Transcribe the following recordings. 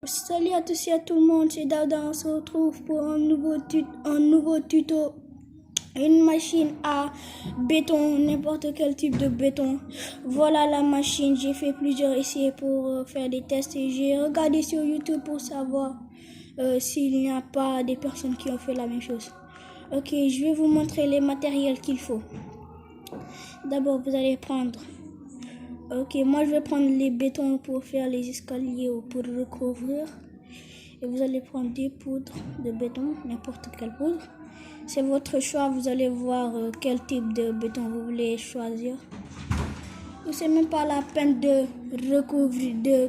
Salut à tous et à tout le monde, c'est Dada, on se retrouve pour un nouveau tuto. Une machine à béton, n'importe quel type de béton. Voilà la machine, j'ai fait plusieurs essais pour faire des tests et j'ai regardé sur YouTube pour savoir s'il n'y a pas des personnes qui ont fait la même chose. Ok, je vais vous montrer les matériels qu'il faut. D'abord, vous allez prendre... Ok, moi je vais prendre les bétons pour faire les escaliers ou pour recouvrir. Et vous allez prendre des poudres de béton, n'importe quelle poudre. C'est votre choix, vous allez voir quel type de béton vous voulez choisir. C'est même pas la peine de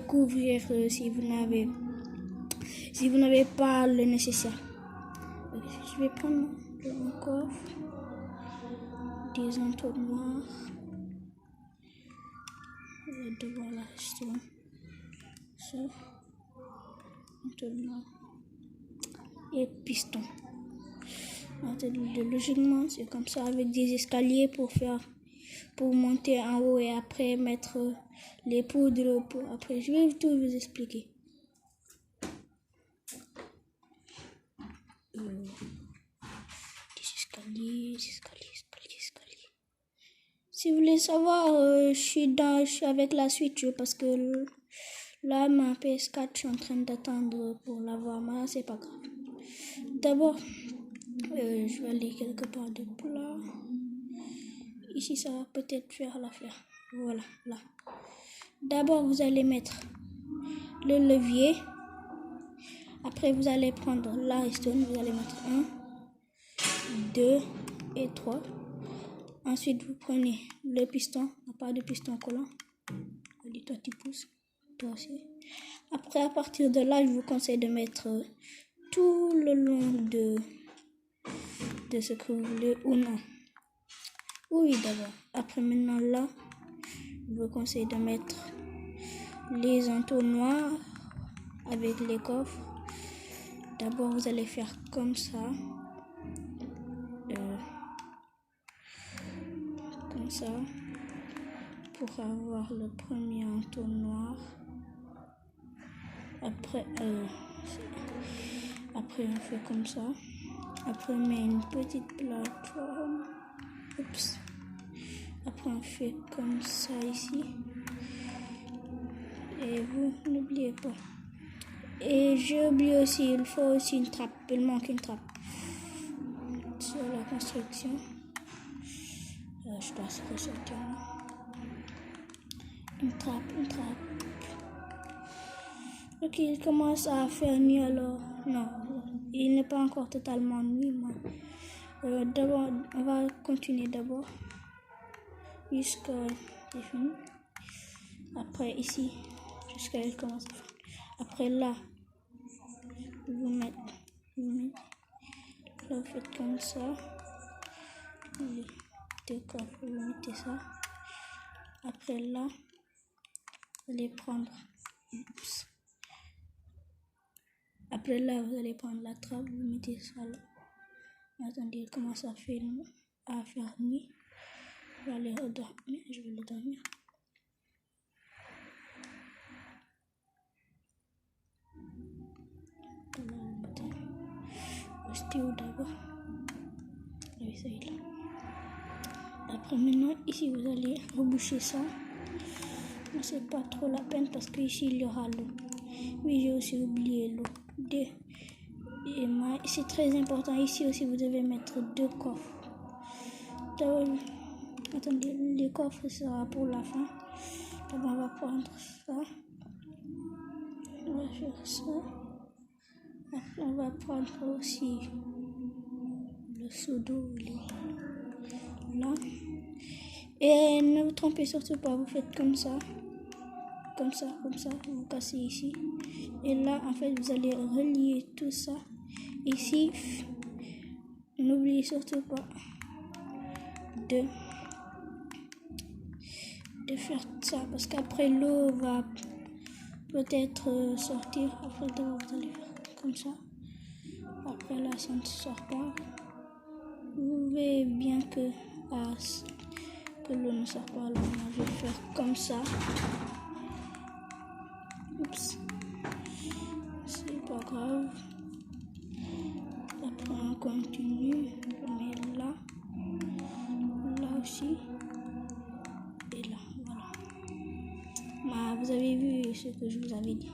couvrir si vous n'avez pas le nécessaire. Je vais prendre mon coffre, des entonnoirs. Je vais devoir l'acheter. Ça, entonnoir et piston. Logiquement, c'est comme ça avec des escaliers pour monter en haut et après mettre les poudres. Après, je vais tout vous expliquer. Des escaliers. Si vous voulez savoir, je suis avec la Switch parce que là, ma PS4, je suis en train d'attendre pour l'avoir, mais c'est pas grave. D'abord, je vais aller quelque part de plat. Ici, ça va peut-être faire l'affaire. Voilà, là. D'abord, vous allez mettre le levier. Après, vous allez prendre la redstone. Vous allez mettre 1, 2 et 3. Ensuite, vous prenez le piston. Il n'y a pas de piston collant. Allez, toi, tu pousses. Toi aussi. Après, à partir de là, je vous conseille de mettre tout le long de ce que vous voulez ou non. Oui, d'abord. Après, maintenant, là, je vous conseille de mettre les entonnoirs avec les coffres. D'abord, vous allez faire comme ça. Comme ça. Pour avoir le premier entonnoir. Après, on fait comme ça. Après, on met une petite plateforme. Oups. Après, on fait comme ça ici. Et vous n'oubliez pas. Et j'ai oublié aussi, il faut aussi une trappe. Il manque une trappe. Sur la construction. Je dois se ressortir. Une trappe. Ok, il commence à faire nuit alors. Non, il n'est pas encore totalement nuit. D'abord, on va continuer d'abord. Jusqu'à c'est fini. Après ici, jusqu'à il commence à faire. Après là, vous mettez. Là, vous faites comme ça. Les deux coffres, vous mettez ça. Après là, vous allez prendre. Oups. Après là, vous allez prendre la trappe, vous mettez ça là. Attendez, il commence à faire nuit. Je vais aller redormir. Je vais le dormir. Restez où d'abord? Oui, ça y est là. Après maintenant, ici vous allez reboucher ça. Mais c'est pas trop la peine parce qu'ici il y aura l'eau. Oui, j'ai aussi oublié l'eau. C'est très important. Ici aussi vous devez mettre 2 coffres. Attendez, les coffres sera pour la fin. D'abord on va prendre ça. On va faire ça. Après on va prendre aussi le seau d'eau là. Et ne vous trompez surtout pas, vous faites comme ça. Comme ça, vous cassez ici. Et là, en fait, vous allez relier tout ça. Ici, n'oubliez surtout pas de faire ça. Parce qu'après, l'eau va peut-être sortir. Après, d'abord, vous allez faire comme ça. Après, là, ça ne sort pas. Vous voyez bien que l'eau ne sort pas. Alors, moi, je vais faire comme ça. Oups. pas grave. Après on continue, je mets là aussi, et là, voilà. Vous avez vu ce que je vous avais dit.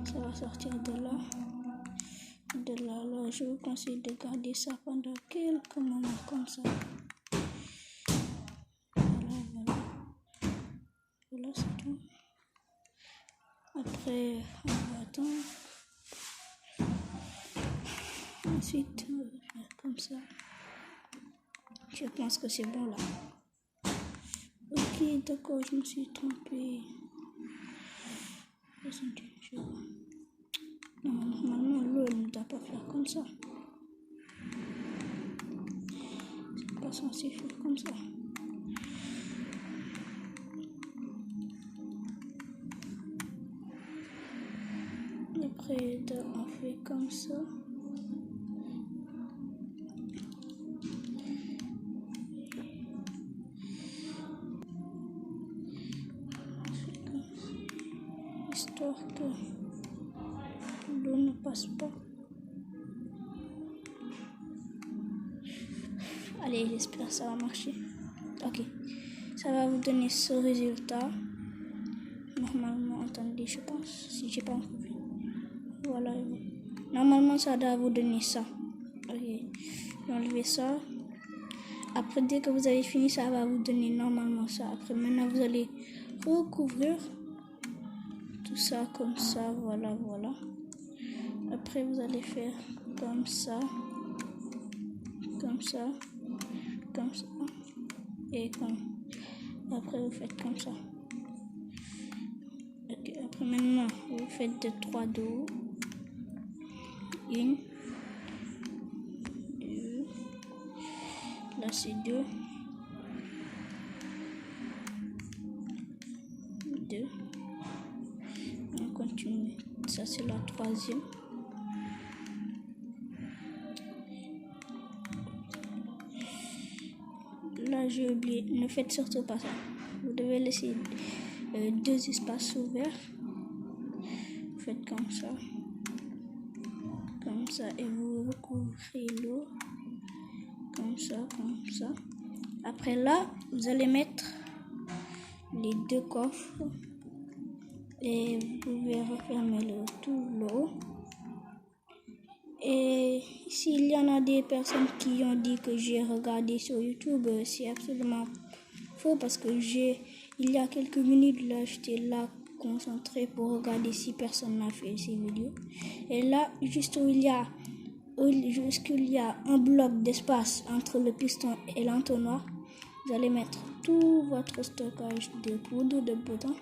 Ça va sortir de là. Là, je vous conseille de garder ça pendant quelques moments comme ça. Voilà, c'est tout. Après, on va attendre. Ensuite, on va faire comme ça. Je pense que c'est bon là. Ok, d'accord, je me suis trompée. Non, normalement, l'eau ne doit pas faire comme ça. C'est pas censé faire comme ça. Après, on fait comme ça. Histoire que l'eau ne passe pas. Allez, j'espère que ça va marcher. Ok, ça va vous donner ce résultat. Normalement, attendez, je pense, si j'ai pas encore vu. Voilà, normalement ça doit vous donner ça. Ok, enlevez ça. Après, dès que vous avez fini, ça va vous donner normalement ça. Après, maintenant vous allez recouvrir tout ça comme ça, voilà. Après, vous allez faire comme ça, et comme. Après, vous faites comme ça. Ok, après maintenant, vous faites de 3 de haut. 1, 2, là c'est 2, 2, on continue, ça c'est la troisième. Là j'ai oublié, ne faites surtout pas ça, vous devez laisser 2 espaces ouverts, faites comme ça, et vous recouvrez l'eau, comme ça. Après là, vous allez mettre les 2 coffres et vous pouvez refermer tout l'eau. Et s'il y en a des personnes qui ont dit que j'ai regardé sur YouTube, c'est absolument faux parce que il y a quelques minutes là, j'étais là concentré pour regarder si personne n'a fait ces vidéos. Et là, juste où il y a un bloc d'espace entre le piston et l'entonnoir, vous allez mettre tout votre stockage de poudre de béton.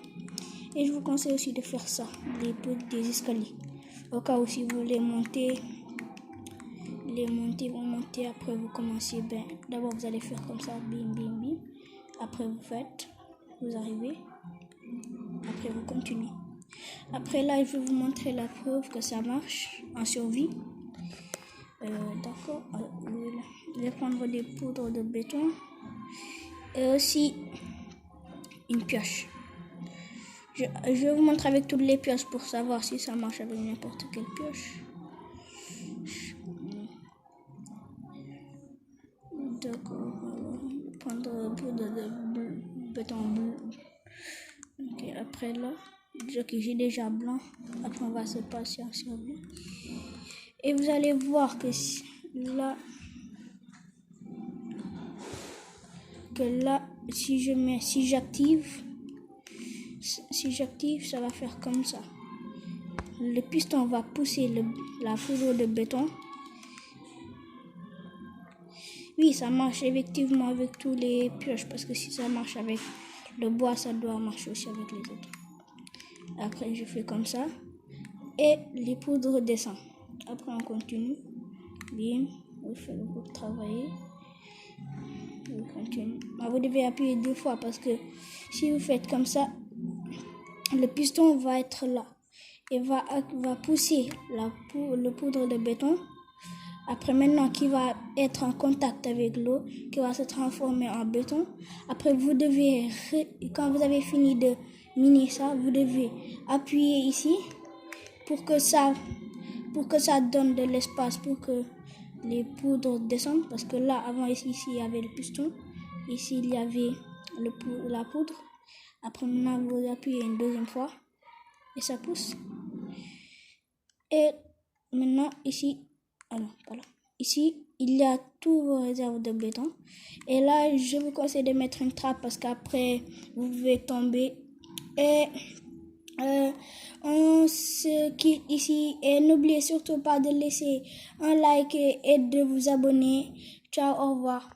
Et je vous conseille aussi de faire ça, des escaliers. Au cas où si vous voulez monter, vont monter, après vous commencez bien. D'abord vous allez faire comme ça, bim. Après vous arrivez. Après vous continuez. Après là, je vais vous montrer la preuve que ça marche en survie. D'accord. Je vais prendre des poudres de béton et aussi une pioche. Je vais vous montrer avec toutes les pioches pour savoir si ça marche avec n'importe quelle pioche. D'accord, prendre poudre de béton bleu. Ok, après là, j'ai déjà blanc. Après on va se passer en survie. Et vous allez voir que là, si j'active, ça va faire comme ça. Le piston va pousser la poudre de béton. Oui, ça marche effectivement avec tous les pioches parce que si ça marche avec le bois, ça doit marcher aussi avec les autres. Après, je fais comme ça et les poudres descendent. Après, on continue. Bim, vous travaillez. Vous continuez. Vous devez appuyer 2 fois parce que si vous faites comme ça, le piston va être là et va pousser le poudre de béton. Après maintenant, qui va être en contact avec l'eau, qui va se transformer en béton. Après, vous devez, quand vous avez fini de miner ça, vous devez appuyer ici pour que ça pour que ça donne de l'espace pour que les poudres descendent. Parce que là, avant, ici il y avait le piston. Ici, il y avait la poudre. Après, maintenant, vous appuyez une deuxième fois et ça pousse. Et maintenant, ici, ici, il y a tous vos réserves de béton. Et là, je vous conseille de mettre une trappe parce qu'après, vous pouvez tomber. Et on se quitte ici. Et n'oubliez surtout pas de laisser un like et de vous abonner. Ciao, au revoir.